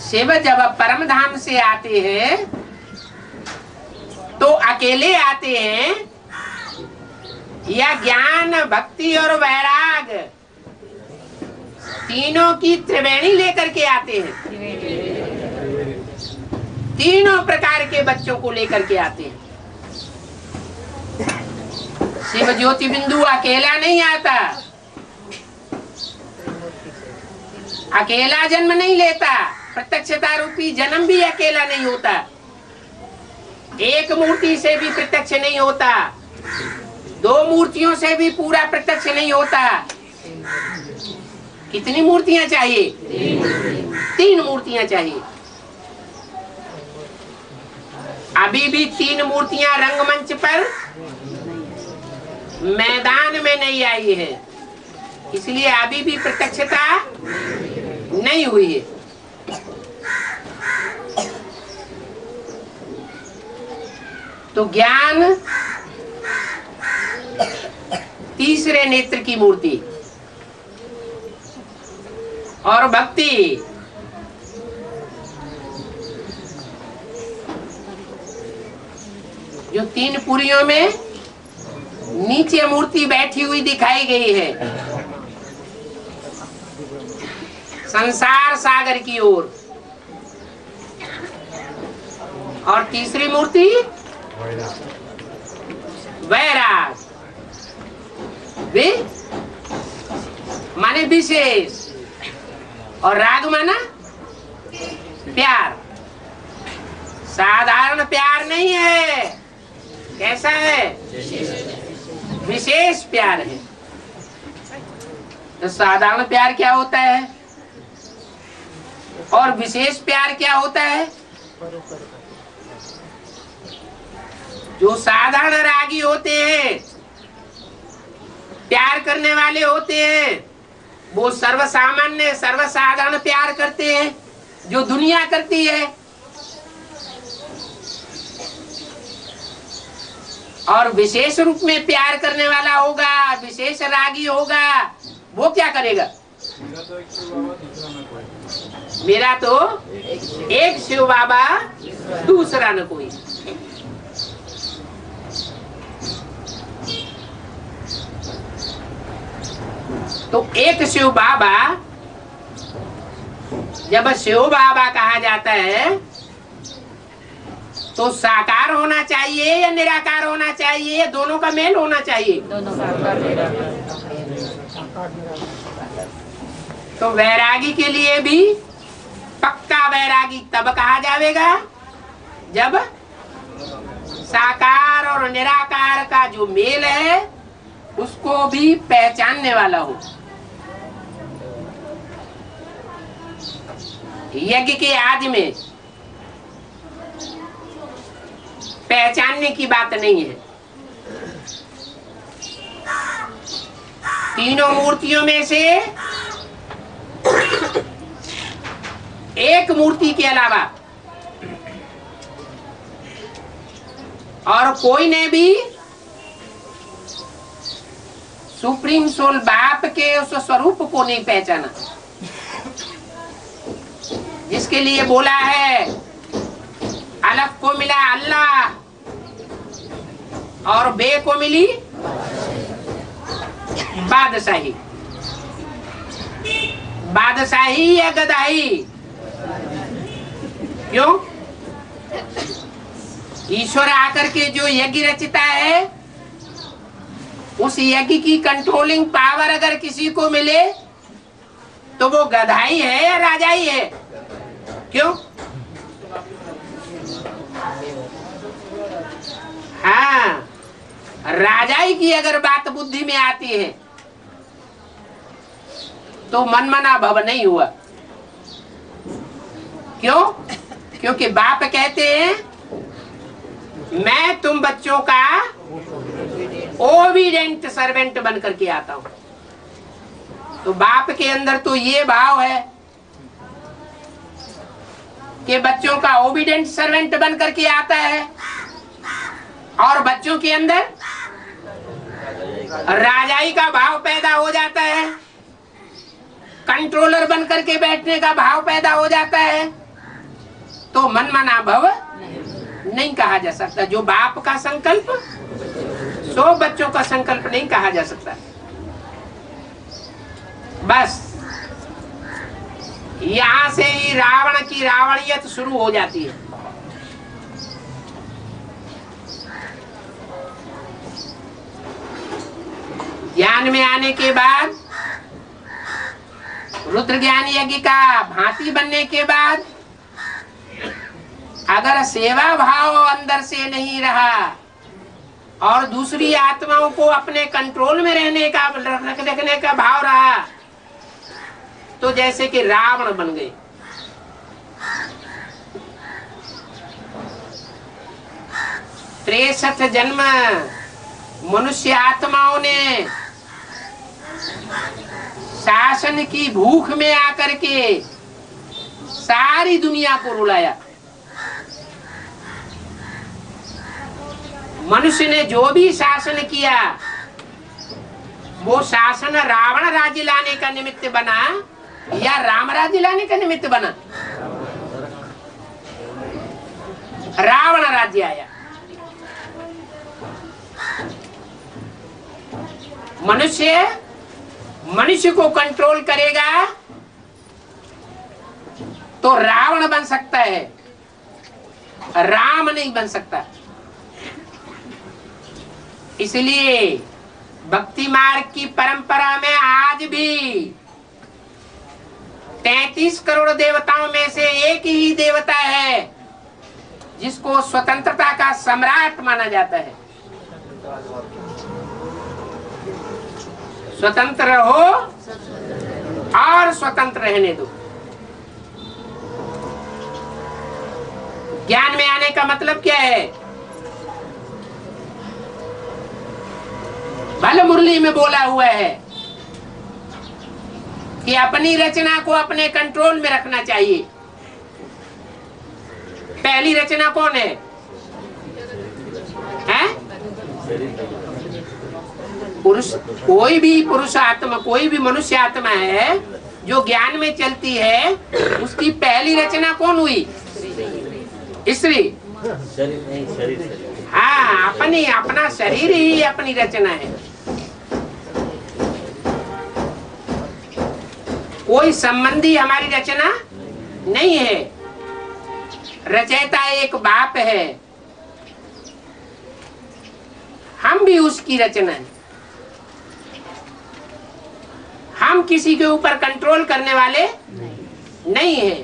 शिव जब परम धाम से आते हैं तो अकेले आते हैं या ज्ञान भक्ति और वैराग तीनों की त्रिवेणी लेकर के आते हैं? तीनों प्रकार के बच्चों को लेकर के आते हैं। शिव ज्योति बिंदु अकेला नहीं आता, अकेला जन्म नहीं लेता, प्रत्यक्षता रूपी जन्म भी अकेला नहीं होता, एक मूर्ति से भी प्रत्यक्ष नहीं होता, दो मूर्तियों से भी पूरा प्रत्यक्ष नहीं होता। कितनी मूर्तियां चाहिए? तीन मूर्तियां चाहिए। अभी भी तीन मूर्तियां रंगमंच पर मैदान में नहीं आई है, इसलिए अभी भी प्रत्यक्षता नहीं हुई है। तो ज्ञान तीसरे नेत्र की मूर्ति और भक्ति जो तीन पुरियों में नीचे मूर्ति बैठी हुई दिखाई गई है संसार सागर की ओर, और तीसरी मूर्ति वैराग, वे माने विशेष, और राग माना प्यार। साधारण प्यार नहीं है, कैसा है? विशेष प्यार है। तो साधारण प्यार क्या होता है और विशेष प्यार क्या होता है? जो साधारण रागी होते हैं, प्यार करने वाले होते हैं, वो सर्वसामान्य सर्वसाधारण प्यार करते हैं जो दुनिया करती है। और विशेष रूप में प्यार करने वाला होगा, विशेष रागी होगा, वो क्या करेगा? मेरा तो एक शिव बाबा, दूसरा न कोई। तो एक शिव बाबा, जब शिव बाबा कहा जाता है तो साकार होना चाहिए या निराकार होना चाहिए या दोनों का मेल होना चाहिए? दोनों का। तो वैरागी के लिए भी पक्का वैरागी तब कहा जाएगा जब साकार और निराकार का जो मेल है उसको भी पहचानने वाला हो। यज्ञ के आदि में पहचानने की बात नहीं है। तीनों मूर्तियों में से एक मूर्ति के अलावा और कोई ने भी सुप्रीम सोल बाप के उस स्वरूप को नहीं पहचाना, जिसके लिए बोला है अलग को मिला अल्लाह और बे को मिली बादशाही। बादशाही या गदाही? क्यों? ईश्वर आकर के जो यज्ञ रचता है उस यज्ञ की कंट्रोलिंग पावर अगर किसी को मिले तो वो गधाई है या राजाई है? क्यों? हाँ, राजाई की अगर बात बुद्धि में आती है तो मनमना भव नहीं हुआ। क्यों? क्योंकि बाप कहते हैं मैं तुम बच्चों का ओबीडेंट सर्वेंट बन करके आता हूं। तो बाप के अंदर तो ये भाव है कि बच्चों का ओबीडेंट सर्वेंट बन करके आता है और बच्चों के अंदर राजाई का भाव पैदा हो जाता है, कंट्रोलर बन करके बैठने का भाव पैदा हो जाता है। तो मनमना भव नहीं कहा जा सकता। जो बाप का संकल्प सो बच्चों का संकल्प नहीं कहा जा सकता। बस यहां से ही रावण की रावणियत शुरू हो जाती है। ज्ञान में आने के बाद, रुद्र ज्ञान यज्ञ का भांति बनने के बाद अगर सेवा भाव अंदर से नहीं रहा और दूसरी आत्माओं को अपने कंट्रोल में रखने का भाव रहा तो जैसे कि रावण बन गए। त्रेसठ जन्म मनुष्य आत्माओं ने शासन की भूख में आकर के सारी दुनिया को रुलाया। मनुष्य ने जो भी शासन किया वो शासन रावण राज्य लाने का निमित्त बना या राम राज्य लाने का निमित्त बना? रावण राज्य आया। मनुष्य को कंट्रोल करेगा तो रावण बन सकता है, राम नहीं बन सकता। इसलिए भक्ति मार्ग की परंपरा में आज भी 33 करोड़ देवताओं में से एक ही देवता है जिसको स्वतंत्रता का सम्राट माना जाता है। स्वतंत्र हो और स्वतंत्र रहने दो। ज्ञान में आने का मतलब क्या है? भले मुरली में बोला हुआ है कि अपनी रचना को अपने कंट्रोल में रखना चाहिए। पहली रचना कौन है? पुरुष। कोई भी पुरुष आत्मा, कोई भी मनुष्य आत्मा है जो ज्ञान में चलती है, उसकी पहली रचना कौन हुई? स्त्री। हाँ, अपना शरीर ही अपनी रचना है। कोई संबंधी हमारी रचना नहीं है। रचयिता एक बाप है, हम भी उसकी रचना है। हम किसी के ऊपर कंट्रोल करने वाले नहीं है।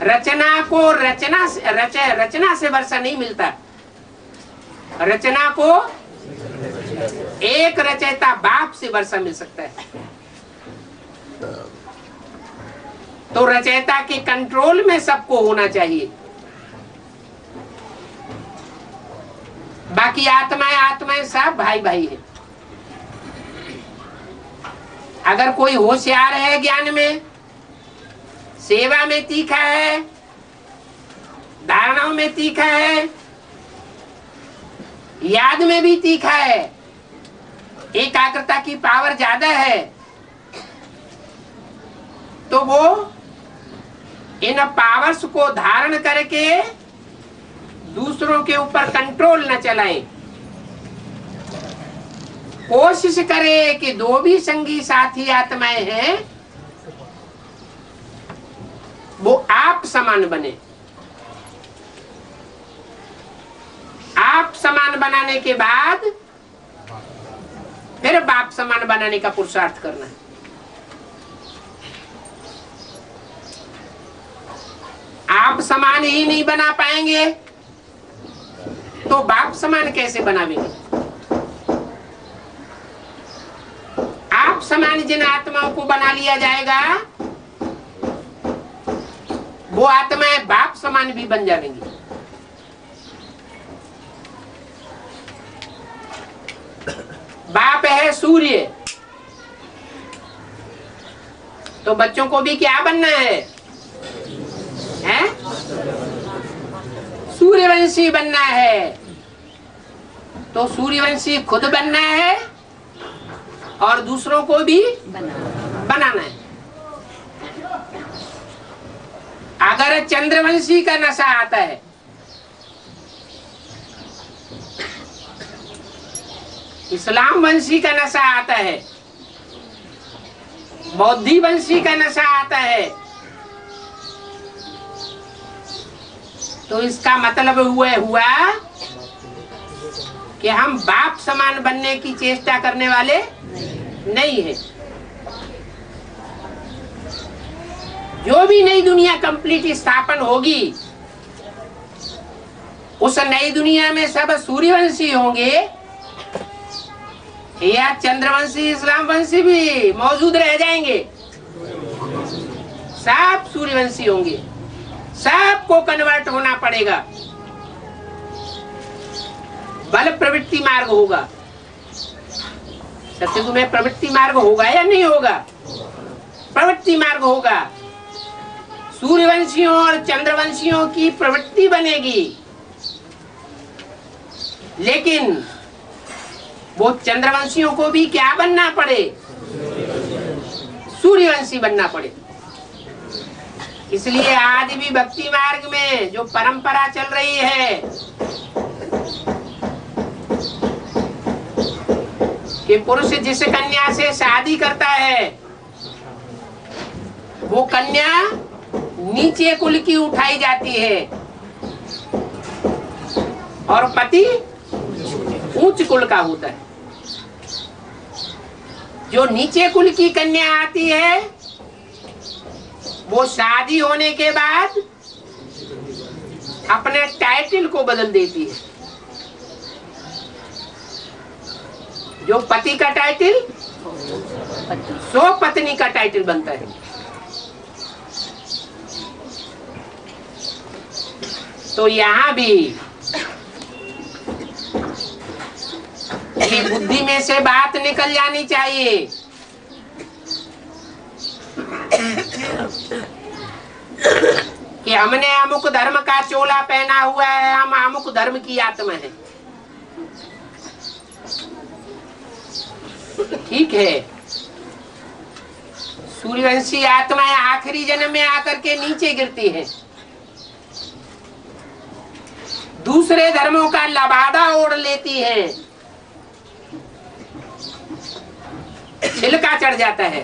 रचना को रचना से वर्षा नहीं मिलता। रचना को एक रचयिता बाप से वर्षा मिल सकता है। तो रचयिता के कंट्रोल में सबको होना चाहिए। बाकी आत्माएं सब भाई भाई है। अगर कोई होशियार है, ज्ञान में, सेवा में तीखा है, धारणाओं में तीखा है, याद में भी तीखा है, एकाग्रता की पावर ज्यादा है, तो वो इन पावर्स को धारण करके दूसरों के ऊपर कंट्रोल न चलाए। कोशिश करे कि दो भी संगी साथी आत्माएं हैं वो आप समान बने। आप समान बनाने के बाद फिर बाप समान बनाने का पुरुषार्थ करना है। आप समान ही नहीं बना पाएंगे तो बाप समान कैसे बनावेंगे? आप समान जिन आत्माओं को बना लिया जाएगा वो आत्माएं बाप समान भी बन जाएंगी। बाप है सूर्य, तो बच्चों को भी क्या बनना है? सूर्यवंशी बनना है। तो सूर्यवंशी खुद बनना है और दूसरों को भी बनाना है। अगर चंद्रवंशी का नशा आता है, इस्लाम वंशी का नशा आता है, बौद्धि वंशी का नशा आता है, तो इसका मतलब हुआ कि हम बाप समान बनने की चेष्टा करने वाले नहीं है। जो भी नई दुनिया कंप्लीट स्थापन होगी उस नई दुनिया में सब सूर्यवंशी होंगे या चंद्रवंशी इस्लाम वंशी भी मौजूद रह जाएंगे? सब सूर्यवंशी होंगे। सबको कन्वर्ट होना पड़ेगा। बल प्रवृत्ति मार्ग होगा। सत्युग में प्रवृत्ति मार्ग होगा या नहीं होगा? प्रवृत्ति मार्ग होगा। सूर्यवंशियों और चंद्रवंशियों की प्रवृत्ति बनेगी, लेकिन वो चंद्रवंशियों को भी क्या बनना पड़े? सूर्यवंशी बनना पड़े। इसलिए आज भी भक्ति मार्ग में जो परंपरा चल रही है कि पुरुष जिस कन्या से शादी करता है वो कन्या नीचे कुल की उठाई जाती है और पति उच्च कुल का होता है। जो नीचे कुल की कन्या आती है वो शादी होने के बाद अपने टाइटल को बदल देती है। जो पति का टाइटल सो पत्नी का टाइटल बनता है। तो यहाँ भी ये बुद्धि में से बात निकल जानी चाहिए कि हमने अमुक धर्म का चोला पहना हुआ है, हम अमुक धर्म की आत्मा है। ठीक है, सूर्यवंशी आत्माएं आखिरी जन्म में आकर के नीचे गिरती हैं, दूसरे धर्मों का लबादा ओढ़ लेती हैं, छिलका चढ़ जाता है,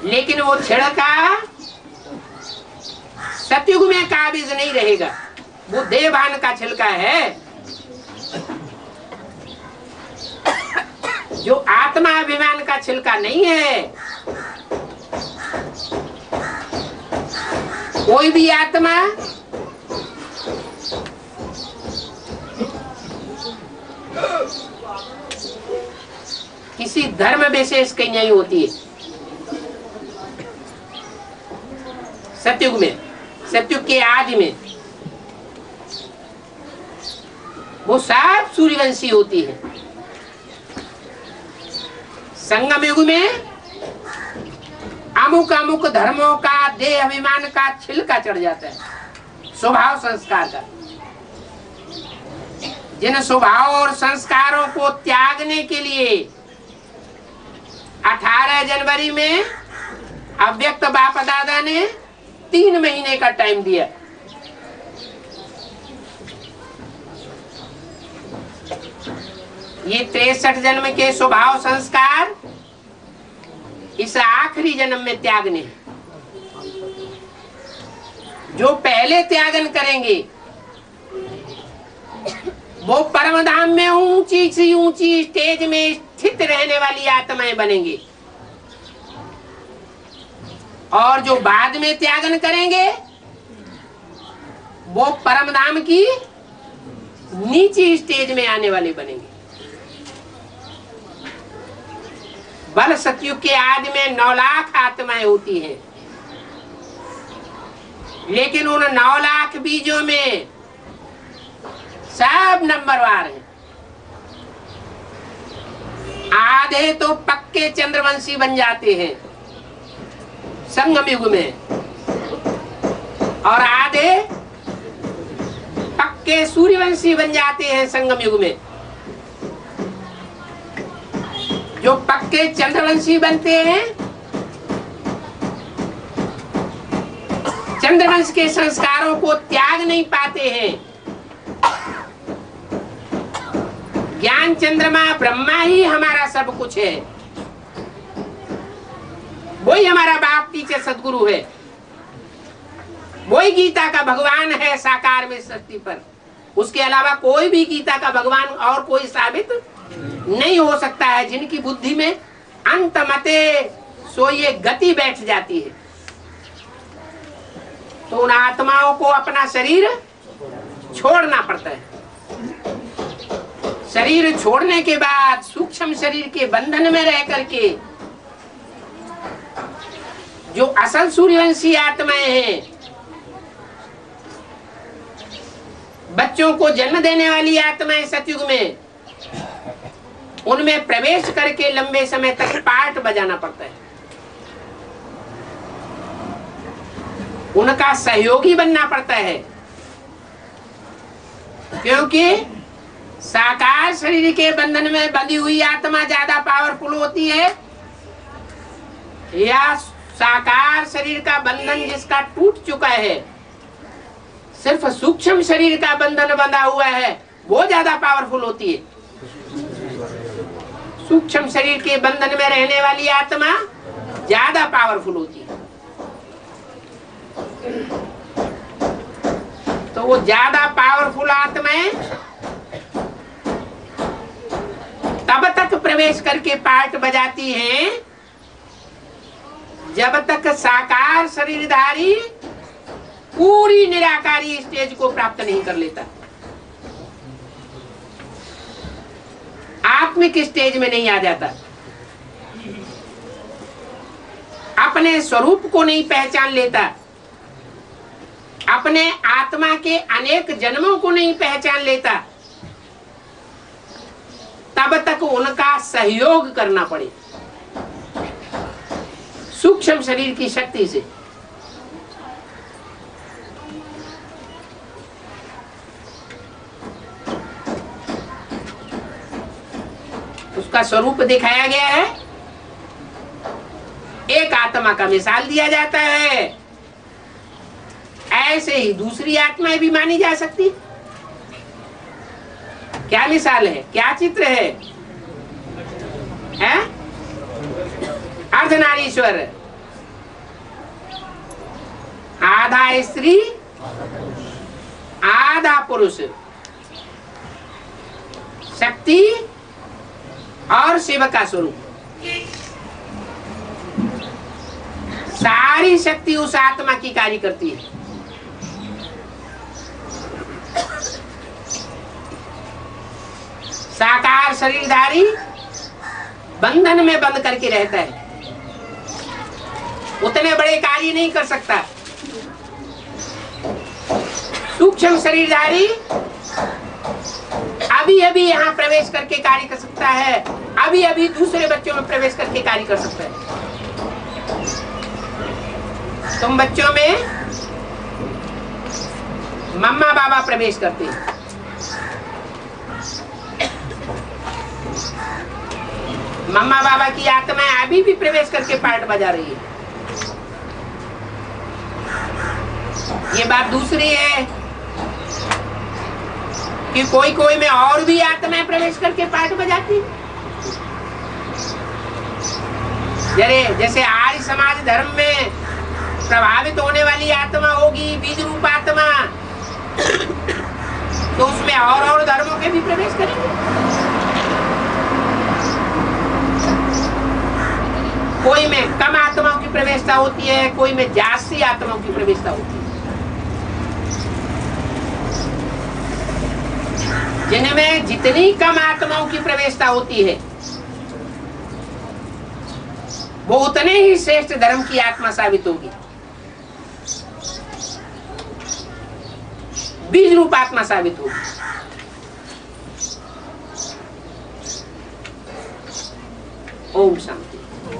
लेकिन वो छिलका सतयुग में काबिज नहीं रहेगा। वो देवान का छिलका है। जो आत्मा अभिमान का छिलका नहीं है, कोई भी आत्मा किसी धर्म विशेष की नहीं होती है। सतयुग में, सतयुग के आदि में वो सब सूर्यवंशी होती है। संगम युग में अमुक अमुक धर्मों का देह अभिमान का छिलका चढ़ जाता है, स्वभाव संस्कार का। जिन स्वभाव और संस्कारों को त्यागने के लिए 18 जनवरी में अव्यक्त बाप दादा ने 3 महीने का टाइम दिया। ये 63 जन्म के स्वभाव संस्कार इस आखिरी जन्म में त्यागने हैं। जो पहले त्यागन करेंगे वो परम धाम में ऊंची सी ऊंची स्टेज में स्थित रहने वाली आत्माएं बनेंगे, और जो बाद में त्यागन करेंगे वो परम धाम की नीची स्टेज में आने वाले बनेंगे। बल सतयुग के आदि में 9 लाख आत्माएं होती हैं, लेकिन उन 9 लाख बीजों में सब नंबरवार हैं। आधे तो पक्के चंद्रवंशी बन जाते हैं संगम युग में, और आधे पक्के सूर्यवंशी बन जाते हैं संगम युग में। जो पक्के चंद्रवंशी बनते हैं, चंद्रवंश के संस्कारों को त्याग नहीं पाते हैं। ज्ञान चंद्रमा ब्रह्मा ही हमारा सब कुछ है, वही हमारा बाप टीचर सदगुरु है, वही गीता का भगवान है साकार में सृष्टि पर। उसके अलावा कोई भी गीता का भगवान और कोई साबित नहीं हो सकता है। जिनकी बुद्धि में अंत मते सो ये गति बैठ जाती है, तो उन आत्माओं को अपना शरीर छोड़ना पड़ता है। शरीर छोड़ने के बाद सूक्ष्म शरीर के बंधन में रह करके जो असल सूर्यवंशी आत्माएं हैं, बच्चों को जन्म देने वाली आत्माएं सतयुग में, उनमें प्रवेश करके लंबे समय तक पाठ बजाना पड़ता है, उनका सहयोगी बनना पड़ता है। क्योंकि साकार शरीर के बंधन में बंधी हुई आत्मा ज्यादा पावरफुल होती है, या साकार शरीर का बंधन जिसका टूट चुका है, सिर्फ सूक्ष्म शरीर का बंधन बंधा हुआ है, वो ज्यादा पावरफुल होती है। सूक्ष्म शरीर के बंधन में रहने वाली आत्मा ज्यादा पावरफुल होती है। तो वो ज्यादा पावरफुल आत्माएं तब तक प्रवेश करके पाठ बजाती हैं जब तक साकार शरीरधारी पूरी निराकारी स्टेज को प्राप्त नहीं कर लेता, आत्मिक स्टेज में नहीं आ जाता, अपने स्वरूप को नहीं पहचान लेता, अपने आत्मा के अनेक जन्मों को नहीं पहचान लेता, तब तक उनका सहयोग करना पड़े सूक्ष्म शरीर की शक्ति से। उसका स्वरूप दिखाया गया है। एक आत्मा का मिसाल दिया जाता है, ऐसे ही दूसरी आत्माएं भी मानी जा सकती। क्या मिसाल है, क्या चित्र है? है अर्धनारीश्वर, आधा स्त्री आधा पुरुष, शक्ति और शिव का स्वरूप। सारी शक्ति उस आत्मा की कार्य करती है। साकार शरीरधारी बंधन में बंद करके रहता है, उतने बड़े कार्य नहीं कर सकता। सूक्ष्म शरीरधारी अभी अभी यहाँ प्रवेश करके कार्य कर सकता है, अभी अभी दूसरे बच्चों में प्रवेश करके कार्य कर सकता है। तुम बच्चों में मम्मा बाबा प्रवेश करते हैं, मम्मा बाबा की आत्मा अभी भी प्रवेश करके पार्ट बजा रही है। ये बात दूसरी है कि कोई कोई में और भी आत्माएं प्रवेश करके पार्ट बजाती। जैसे आर्य समाज धर्म में प्रभावित होने वाली आत्मा होगी बीज रूप आत्मा, तो उसमें और धर्मों के भी प्रवेश करेंगे। कोई में कम आत्माओं की प्रवेशता होती है, कोई में जास्ती आत्माओं की प्रवेशता होती है। जिनमें जितनी कम आत्माओं की प्रवेशता होती है वो उतने ही श्रेष्ठ धर्म की आत्मा साबित होगी, बीज रूप आत्मा साबित होगी। ओम शांति।